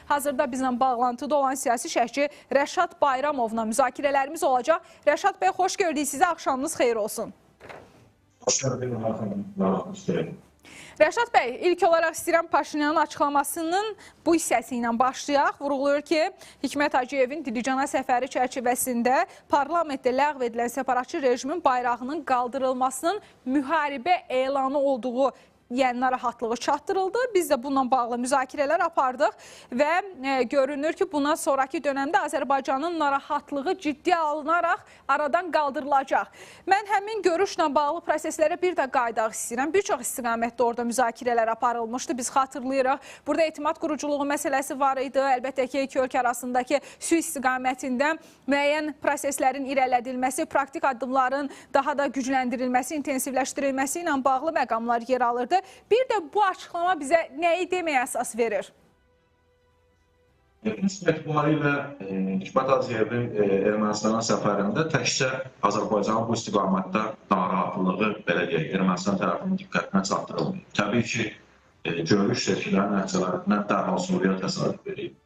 Hazırda bizlə bağlantıda olan siyasi şərhçi Rəşad Bayramovla müzakirələrimiz olacaq. Rəşad bəy, xoş gördük sizə, axşamınız xeyir olsun. Xoş gördük. Rəşad bəy, ilk olaraq istəyirəm Paşinyanın açıqlamasının bu hissəsi ilə başlayaq. Vurğulayır ki, Hikmət Hacıyevin Dilicana səfəri çərçivəsində parlamentdə ləğv edilən separatçı rejimin bayrağının qaldırılmasının müharibə elanı olduğu narahatlığı çatdırıldı. Biz də bununla bağlı müzakirələr apardıq və görünür ki, buna sonraki dönəmdə Azərbaycanın narahatlığı ciddi alınaraq aradan qaldırılacaq. Mən həmin görüşlə bağlı proseslərə bir də qaydaq istəyirəm. Bir çox istiqamətdə orada müzakirələr aparılmışdı. Biz xatırlayırıq. Burada etimad quruculuğu məsələsi var idi. Əlbəttə ki, iki ölkə arasındakı sülh istiqamətində müəyyən proseslərin irələdilməsi, praktik addımların daha da gücləndirilməsi, intensivləşdirilməsi ilə bağlı məqamlar yer alırdı. Bir də bu açıqlama bizə nəyi deməyə əsas verir? Etibarilə Hikmət Hacıyevin Ermənistana səfərində təkcə Azərbaycanın bu istiqamətdə narahatlığı, belə deyək, Ermənistan tərəfinin diqqətinə çatdırılmıyor. Təbii ki, görüş seçkilərin nəticələrindən dərhal Suriya təsadüf edib.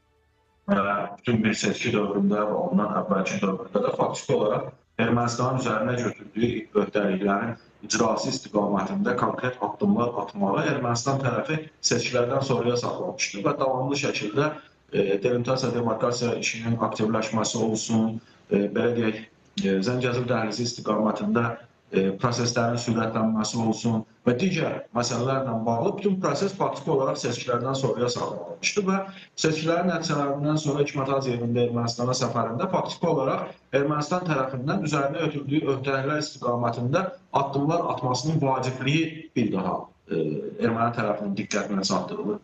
Və bütün bir seçki dövründə və ondan əvvəlki dövründə də faktiki olaraq Ermənistanın üzərinə götürdüyü öhdəliklərin icrası istiqamətində konkret addımlar atmağı Ermənistan tərəfi seçkilərdən sonraya saxlamışdır və davamlı şəkildə delimitasiya, demarkasiya işinin aktivləşməsi olsun, belə deyək, Zəngəzur dəhlizi istiqamətində proseslərin sürətlənməsi olsun və digər məsələlərlə bağlı bütün proses faktiki olaraq seçkilərdən sonraya saxlanılmışdı və seçkilərin nəticələrindən sonra Hikmət Hacıyevin də Ermənistana səfərində faktiki olaraq Ermənistan tərəfindən üzərinə ötürdüyü öhdəliklər istiqamətində addımlar atmasının vacibliyi bir daha erməni tərəfinin diqqətinə çatdırılır.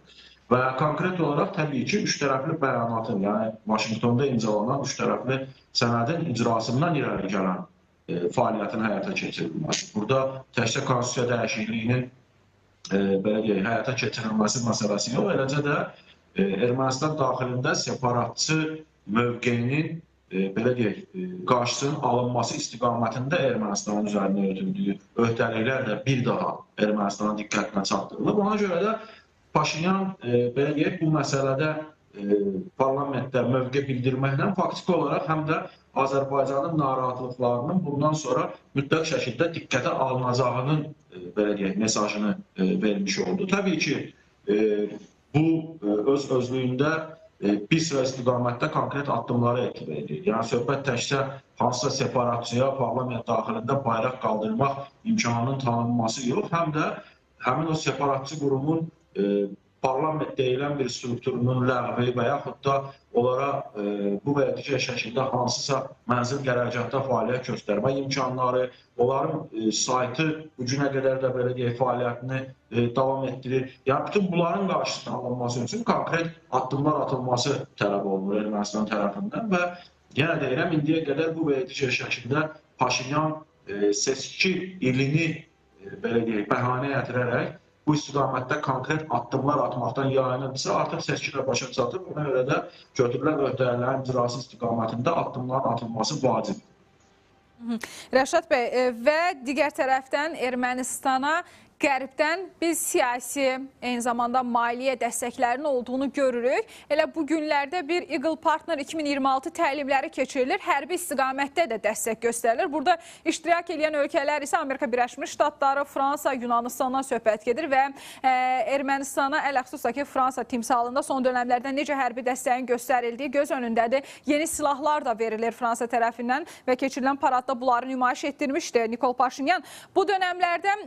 Və konkret olaraq təbii ki, üç tərəfli bəyanatın, yəni Vaşinqtonda imzalanan üç tərəfli sənədin icrasından irəli gələn fəaliyyətin həyata keçirilməsi. Burada təkcə konstitusiya dəyişikliyinin belə deyək, həyata keçirilməsi məsələsi yox, eləcə də Ermənistan daxilində separatçı mövqeyinin belə deyək, qarşısının alınması istiqamətində Ermənistanın üzərinə ötürdüyü öhdəliklər də bir daha Ermənistanın diqqətinə çatdırılıb. Ona görə də Paşinyan belə deyək, bu məsələdə parlamentdə mövqe bildirməklə faktiki olaraq həm də Azərbaycanın narahatlıqlarının bundan sonra mütləq şəkildə diqqətə alınacağının belə deyək, mesajını vermiş oldu. Təbii ki, bu öz özlüyündə bir sıra istiqamətdə konkret addımları etibar edir. Yəni söhbət təkcə hansısa separatçıya parlament daxilində bayraq qaldırmaq imkanının tanınması yox, həm də həmin o separatçı qurumun parlament deyilən bir strukturunun ləğvi və yaxud da onlara bu və ya digər şəkildə hansısa mənzil qərargahda fəaliyyət göstərmə imkanları, onların saytı bu günə qədər də belə deyək, fəaliyyətini davam etdirir. Yəni bütün bunların qarşısının alınması üçün konkret addımlar atılması tələb olunur Ermənistan tərəfindən və yenə deyirəm, indiyə qədər bu və ya digər şəkildə Paşinyan seçki ilini belə deyək, bəhanə gətirərək bu istiqamətdə konkret addımlar atmaqdan yayınırsa, artıq seçkilər başa çatır. Buna görə də götürülən öhdəliklərin icrası istiqamətində addımların atılması vacibdir. Rəşad bəy, və digər tərəfdən Ermənistana Qərbdən biz siyasi, eyni zamanda maliyyə dəstəklərinin olduğunu görürük. Elə bu günlərdə bir Eagle Partner 2026 təlimləri keçirilir. Hərbi istiqamətdə də dəstək göstərilir. Burada iştirak edən ölkələr isə Amerika Birləşmiş Ştatları, Fransa, Yunanistandan söhbət gedir və Ermənistana ələxüsus ki, Fransa timsalında son dönəmlərdə necə hərbi dəstəyin göstərildiyi göz önündədir. Yeni silahlar da verilir Fransa tərəfindən və keçirilən paradda bunları nümayiş etdirmişdi Nikol Paşinyan. Bu dönəmlərdə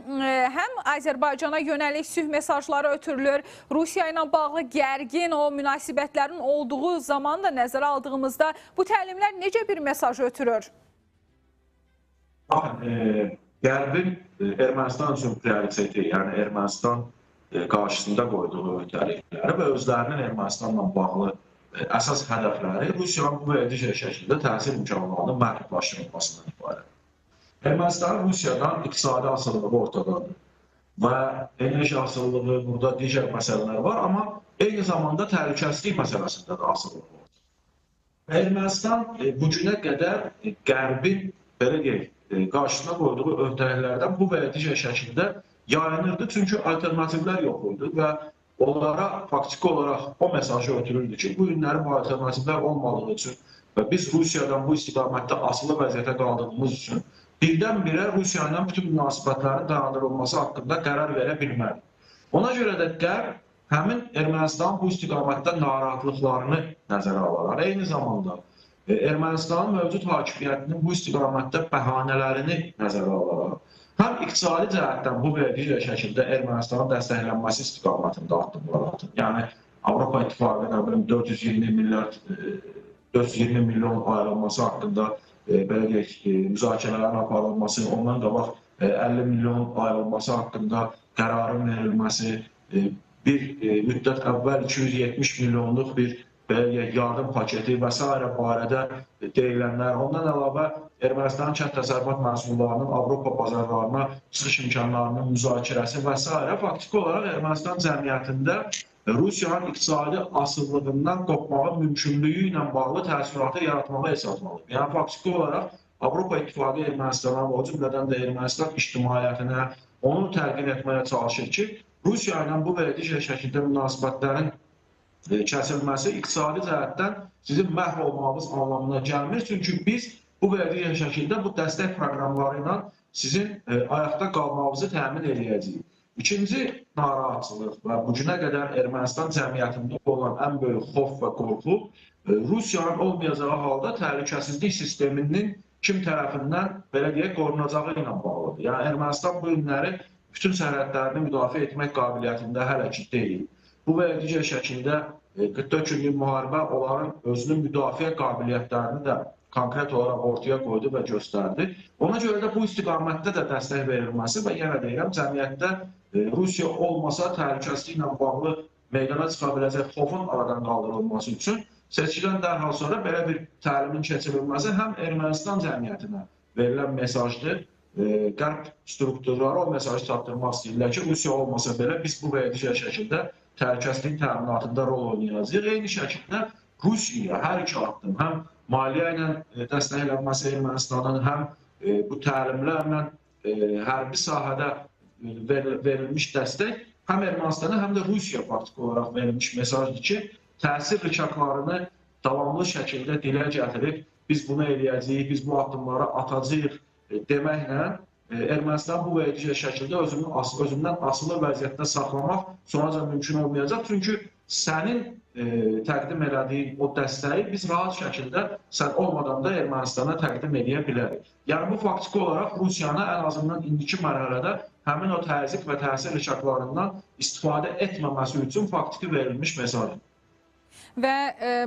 həm Azərbaycana yönəlik sülh mesajları ötürülür. Rusiya ilə bağlı gərgin o münasibətlərin olduğu zaman da nəzərə aldığımızda bu təlimlər necə bir mesaj ötürür? Baxın, Qərbin Ermənistan üçün prioriteti, yəni Ermənistan qarşısında qoyduğu öhdəlikləri və özlərinin Ermənistanla bağlı əsas hədəfləri Rusiyanın bu və digər şəkildə təsir imkanlarının məhdudlaşdırılmasından ibarət. Ermənistanın Rusiyadan iqtisadi asılılığı ortadadır. Və enerji asılılığı, burada digər məsələlər var, amma eyni zamanda təhlükəsizlik məsələsində də asılılığı var. Ermənistan bu günə qədər Qərbin belə deyək, qarşısına qoyduğu öhdəliklərdən bu və ya digər şəkildə yayınırdı, çünki alternativlər yox idi və onlara faktiki olaraq o mesajı ötürüldü ki, bu günləri bu alternativlər olmadığı üçün və biz Rusiyadan bu istiqamətdə asılı vəziyyətə qaldığımız üçün birdən-birə Rusiya ilə bütün münasibətlərin dayandırılması haqqında qərar verə bilmədik. Ona görə də Qərb həmin Ermənistanın bu istiqamətdə narahatlıqlarını nəzərə alaraq, eyni zamanda Ermənistanın mövcud hakimiyyətinin bu istiqamətdə bəhanələrini nəzərə alaraq, həm iqtisadi cəhətdən bu verdiyi şəkildə Ermənistanın dəstəklənməsi istiqamətində addımlar atır. Yəni, Avropa İttifaqı 420 milyon ayrılması haqqında belə deyək, müzakirələrin aparılması, ondan qabaq 50 milyon ayrılması haqqında qərarın verilməsi, bir müddət əvvəl 270 milyonluq bir yardım paketi və s. barədə deyilənlər, ondan əlavə Ermənistanın kənd təsərrüfat məhsullarının Avropa bazarlarına çıxış imkanlarının müzakirəsi və s. faktiki olaraq Ermənistan cəmiyyətində Rusiyanın iqtisadi asıllığından qopmağın mümkünlüyü ilə bağlı təəssüratı yaratmağa əsas alır. Yəni, faktiki olaraq Avropa İttifaqı Ermənistana, o cümlədən də Ermənistan ictimaiyyətinə onu təlqin etməyə çalışır ki, Rusiya ilə bu verdiyi şəkildə münasibətlərin kəsilməsi iqtisadi cəhətdən sizin məhv olmağınız anlamına gəlmir. Çünki biz bu verdiyi şəkildə bu dəstək proqramları ilə sizin ayaqda qalmağınızı təmin edəcəyik. İkinci narahatçılıq və bugünə qədər Ermənistan cəmiyyətində olan ən böyük xof və qorxu Rusiyanın olmayacağı halda təhlükəsizlik sisteminin kim tərəfindən belə deyək qorunacağı ilə bağlıdır. Yəni Ermənistan bu günləri bütün sərhədlərini müdafiə etmək qabiliyyətində hələ ki deyil. Bu və digər şəkildə 44 günlük müharibə onların özünün müdafiə qabiliyyətlərini də konkret olaraq ortaya qoydu və göstərdi. Ona görə də bu istiqamətdə də dəstək verilməsi və yenə deyirəm, cəmiyyətdə Rusiya olmasa təhlükəsizliklə bağlı meydana çıxa biləcək xofun aradan qaldırılması üçün seçkidən dərhal sonra belə bir təlimin keçirilməsi həm Ermənistan cəmiyyətinə verilən mesajdır. Qərb strukturları o mesajı çatdırmaq istəyirlər ki, Rusiya olmasa belə biz bu və digər şəkildə təhlükəsizlik təminatında rol oynayacağıq. Eyni şəkildə Rusiya hər iki addım, həm maliyyə ilə dəstəklənməsi Ermənistanın, həm bu təlimlərlə hərbi sahədə verilmiş dəstək həm Ermənistana, həm də Rusiya faktiki olaraq verilmiş mesajdır ki, təsir rıçaqlarını davamlı şəkildə dilə gətirib, biz bunu eləyəcəyik, biz bu addımları atacağıq deməklə Ermənistan bu və digər şəkildə özündən asılı vəziyyətdə saxlamaq sonuca mümkün olmayacaq. Çünki sənin təqdim elədiyin o dəstəyi biz rahat şəkildə sən olmadan da Ermənistana təqdim edə bilərik. Yəni bu faktiki olaraq Rusiyanı ən azından indiki mərhələdə həmin o təzyiq və təsir rıçaqlarından istifadə etməməsi üçün faktiki verilmiş mesajdır. Və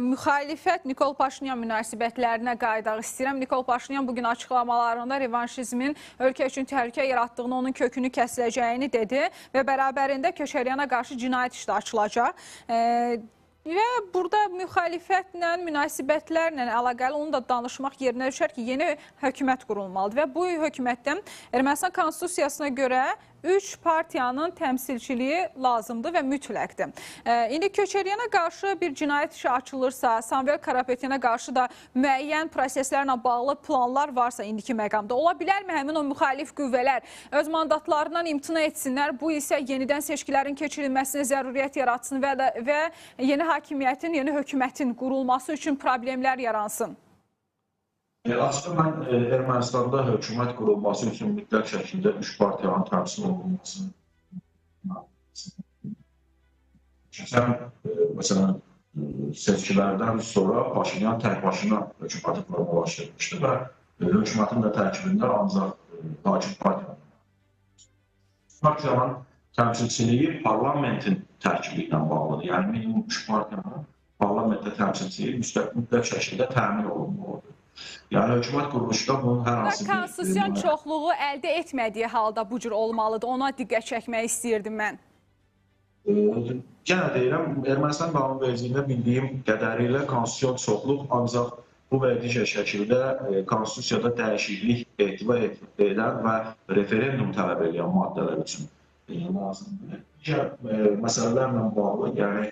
müxalifət Nikol Paşinyan münasibətlərinə qayıdaq istəyirəm. Nikol Paşinyan bugün açıqlamalarında revanşizmin ölkə üçün təhlükə yaratdığını, onun kökünü kəsiləcəyini dedi və bərabərində Köçəryana qarşı cinayət işi açılacaq. Və burada müxalifətlə, münasibətlərlə əlaqəli onu da danışmaq yerinə düşər ki, yeni hökumət qurulmalıdır və bu hökumətdən Ermənistan konstitusiyasına görə 3 partiyanın təmsilçiliyi lazımdır və mütləqdir. İndi Köçəryana qarşı bir cinayət işi açılırsa, Samvel Karapetyana qarşı da müəyyən proseslərlə bağlı planlar varsa indiki məqamda, ola bilərmi həmin o müxalif qüvvələr öz mandatlarından imtina etsinlər, bu isə yenidən seçkilərin keçirilməsinə zəruriyyət yaratsın və yeni hakimiyyətin, yeni hökumətin qurulması üçün problemlər yaransın? Aslında mən Ermənistanda hökumət qurulması üçün mütləq şəkildə 3 partiyanın təmsil olunmasını məsələn, seçkilərdən sonra Paşinyan tək başına hökuməti formalaşdırmışdı və hökumətin də tərkibində ancaq hakim partiyanın. Partiyanın təmsilçiliyi parlamentin tərkibi ilə bağlıdır. Yəni, minimum 3 partiyanın parlamentdə təmsilçiliyi mütləq şəkildə təmin olunmalıdır. Yəni, hökumət quruluşda bunun hər hansı bir... Konstitusiyon çoxluğu əldə etmədiyi halda bu cür olmalıdır. Ona diqqət çəkmək istəyirdim mən. Yenə deyirəm, Ermənistan qanunvericiliyində bildiyim qədərilə konstitusiyon çoxluq ancaq bu və digər şəkildə konstitusiyada dəyişiklik etibar edən və referendum tələb edən maddələr üçün lazımdır. Digər məsələlərlə bağlı, yəni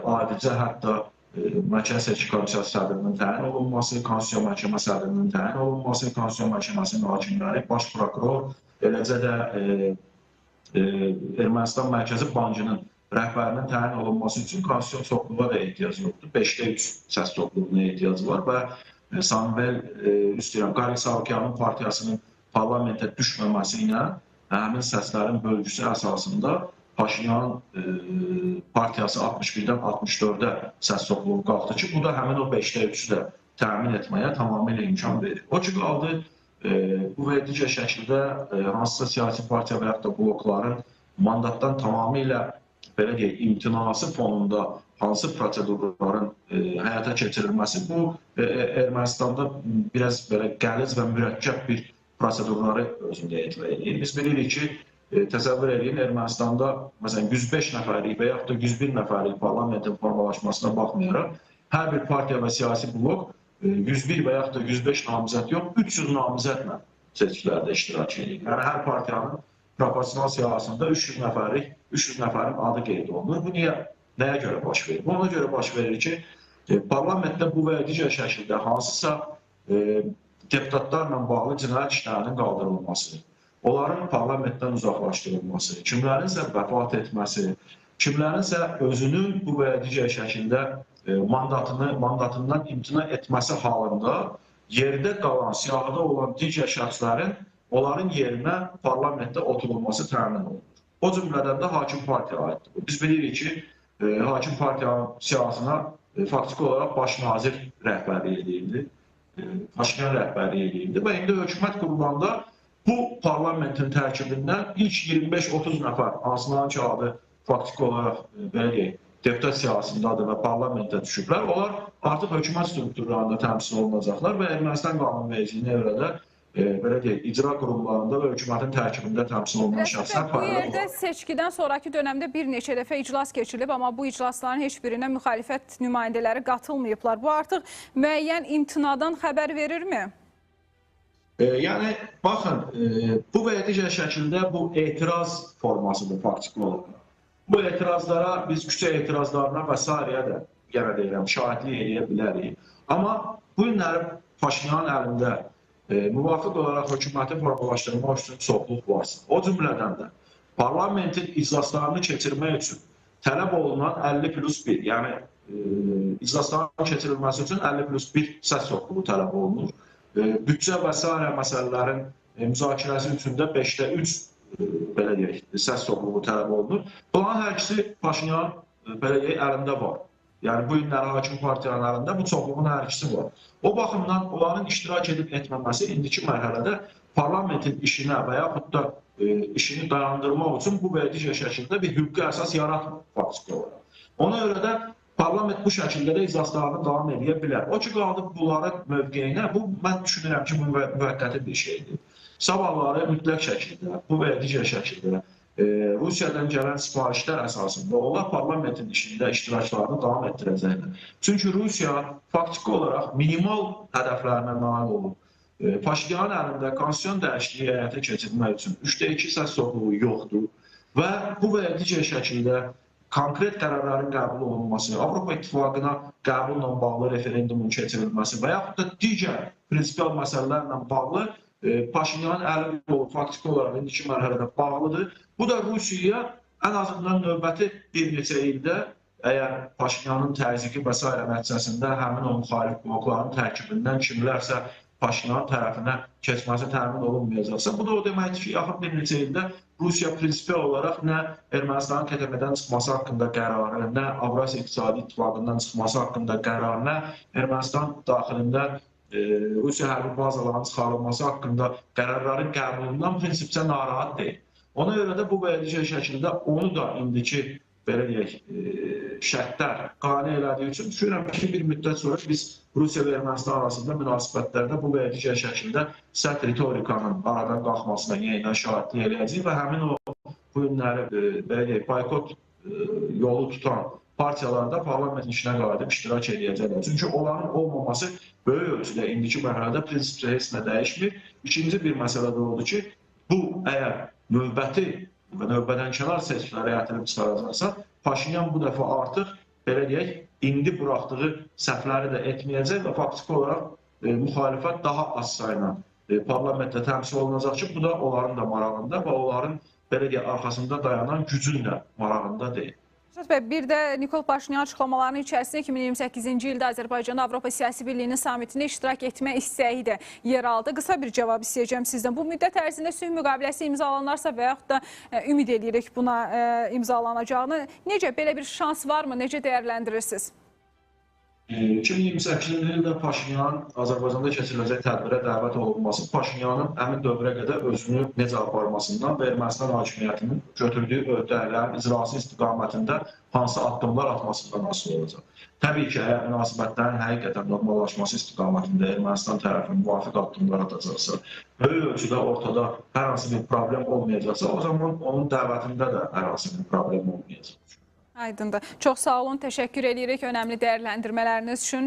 adicə hətta Məhkəmə Seçki Komissiyası sədrinin təyin olunması, Konstitusiya Məhkəmə sədrinin təyin olunması, Konstitusiya Məhkəməsinin hakimləri, baş prokuror, eləcə də Ermənistan Mərkəzi Bankının rəhbərinin təyin olunması üçün konstitusiyon çoxluğa da ehtiyac yoxdur. 5-də 3 səs çoxluğuna ehtiyac var və Samuel Qari Savukyanın partiyasının parlamentə düşməməsi ilə həmin səslərin bölgüsü əsasında Paşinyan partiyası 61-dən 64-ə səs çoxluğu qalxdı ki, bu da həmin o 5-də 3-ü də təmin etməyə tamamilə imkan verir. O ki, qaldı bu və digər şəkildə hansısa siyasi partiya və yaxud da blokların mandatdan tamamilə belə deyək, imtinası fonunda hansı prosedurların həyata keçirilməsi bu Ermənistanda biraz belə qəliz və mürəkkəb bir prosedurları özündə etva edir. Biz bilirik ki, təsəvvür edin, Ermənistanda məsələn 105 nəfərlik və yaxud da 101 nəfərlik parlamentin formalaşmasına baxmayaraq, hər bir partiya və siyasi blok 101 və yaxud da 105 namizəd yox, 300 namizədlə seçkilərdə iştirak edir. Yəni, hər partiyanın proporsional siyasında 300 nəfərin adı qeyd olunur. Bu nəyə görə baş verir? Bu ona görə baş verir ki, parlamentdə bu və digər şəkildə hansısa deputatlarla bağlı cinayət işlərinin qaldırılması, onların parlamentdən uzaqlaşdırılması, kimlərinsə vəfat etməsi, kimlərinsə özünün bu və digər şəkildə mandatından imtina etməsi halında yerdə qalan, siyahıda olan digər şəxslərin onların yerinə parlamentdə oturulması təmin olunur. O cümlədən də hakim partiya aiddir. Biz bilirik ki, hakim partiyanın siyasına faktiki olaraq baş nazir rəhbərliyi edildi, Paşinyan rəhbərliyi edildi və indi hökumət qurulanda bu parlamentin tərkibindən ilk 25-30 nəfər, hansıların ki adı faktiki olaraq belə deyək, deputat siyasındadır və parlamentdə düşüblər. Onlar artıq hökumət strukturlarında təmsil olunacaqlar və Ermənistan qanunvericiliyinə görə də belə deyək, icra qurumlarında və hökumətin tərkibində təmsil olunan şəxslər bu yerdə seçkidən sonraki dövrdə bir neçə dəfə iclas keçirilib, amma bu iclasların heç birinə müxalifət nümayəndələri qatılmayıblar. Bu artıq müəyyən imtinadan xəbər verirmi? Yəni, baxın, bu və digər şəkildə bu etiraz formasıdır faktiki olaraq. Bu etirazlara, biz küçə etirazlarına və s. də, yenə deyirəm, şahidlik edə bilərik. Amma bu günləri Paşinyanın əlində müvafiq olaraq hökuməti formalaşdırmaq üçün çoxluq varsa, o cümlədən də parlamentin iclaslarını keçirmək üçün tələb olunan 50+1, yəni iclasların keçirilməsi üçün 50+1 səs çoxluğu tələb olunur. Büdcə və s. məsələlərin müzakirəsi üçün də 5-də 3 belə deyək, səs çoxluğu tələb olunur. Bunların hər ikisi Paşinyan belə deyək, əlində var. Yəni, bu günləri hakim partiyanın əlində bu çoxluğun hər ikisi var. O baxımdan onların iştirak edib etməməsi indiki mərhələdə parlamentin işinə və yaxud da işini dayandırmaq üçün bu və digər şəkildə bir hüquqi əsas yaratmır faktiki olaraq. Ona görə də parlament bu şəkildə də iclaslarını davam edə bilər. O ki, qaldı bunların mövqeyinə, bu mən düşünürəm ki, bu müvəqqəti bir şeydir. Sabahları mütləq şəkildə, bu və digər şəkildə Rusiyadan gələn sifarişlər əsasında onlar parlamentin işində iştiraklarını davam etdirəcəklər. Çünki Rusiya faktiki olaraq minimal hədəflərinə nail olub. Paşinyanın əlində konstitusiyon dəyişikliyi həyata keçirmək üçün 3-də 2 səs çoxluğu yoxdur və bu və digər şəkildə konkret qərarların qəbul olunması, Avropa İttifaqına qəbulla bağlı referendumun keçirilməsi və yaxud da digər prinsipial məsələlərlə bağlı Paşinyanın əlində olub, faktiki olaraq indiki mərhələdə bağlıdır. Bu da Rusiyaya ən azından növbəti bir neçə ildə əgər Paşinyanın təzyiqi və s. nəticəsində həmin o müxalif blokların tərkibindən kimlərsə Paşinyanın tərəfinə keçməsi təmin olunmayacaqsa, bu da o deməkdir ki, yaxın bir neçə ildə Rusiya prinsipial olaraq nə Ermənistanın KTB-dən çıxması haqqında qərarı, nə Avrasiya İqtisadi İttifaqından çıxması haqqında qərarı, nə Ermənistan daxilində Rusiya hərbi bazalarının çıxarılması haqqında qərarların qəbulundan prinsipcə narahat deyil. Ona görə də bu və digər şəkildə onu da indiki belə deyək, şərtlər qane elədiyi üçün düşünürəm ki, bir müddət sonra biz Rusiya və Ermənistan arasında münasibətlərdə bu və digər şəkildə sərt ritorikanın aradan qalxmasına yenidən şahidlik eləyəcəyik və həmin o bu günləri belə deyək, boykot yolu tutan partiyalarda parlamentin işinə qayıdıb iştirak edəcəklər. Çünki onların olmaması böyük ölçüdə indiki mərhələdə prinsipcə heç nə dəyişmir. İkinci bir məsələ də oldu ki, bu əgər növbəti və növbədənkənar seçkilərə gətirib çıxaracaqsa, Paşinyan bu dəfə artıq, belə deyək, indi buraxdığı səhvləri də etməyəcək və faktiki olaraq müxalifət daha az sayla parlamentdə təmsil olunacaq ki, bu da onların da marağında və onların, belə deyək, arxasında dayanan gücün də marağında deyil. Bir də Nikol Paşinyan açıqlamalarının içərisində 2028-ci ildə Azərbaycan Avropa Siyasi Birliyinin samitində iştirak etmə istəyi də yer aldı. Qısa bir cavab istəyəcəm sizdən. Bu müddət ərzində sülh müqaviləsi imzalanarsa və yaxud da ümid edirik buna imzalanacağını, necə belə bir şans varmı? Necə dəyərləndirirsiniz? 2028-ci ildə Paşinyan Azərbaycanda keçiriləcək tədbirə dəvət olunması Paşinyanın həmin dövrə qədər özünü necə aparmasından və Ermənistan hakimiyyətinin götürdüyü öhdələrin icrası istiqamətində hansı addımlar atmasından asılı olacaq. Təbii ki, əgər münasibətlərin həqiqətən normallaşması istiqamətində Ermənistan tərəfi müvafiq addımlar atacaqsa, böyük ölçüdə ortada hər hansı bir problem olmayacaqsa, o zaman onun dəvətində də hər hansı bir problem olmayacaq. Aydındır. Çox sağ olun, təşəkkür edirik önəmli dəyərləndirmələriniz üçün.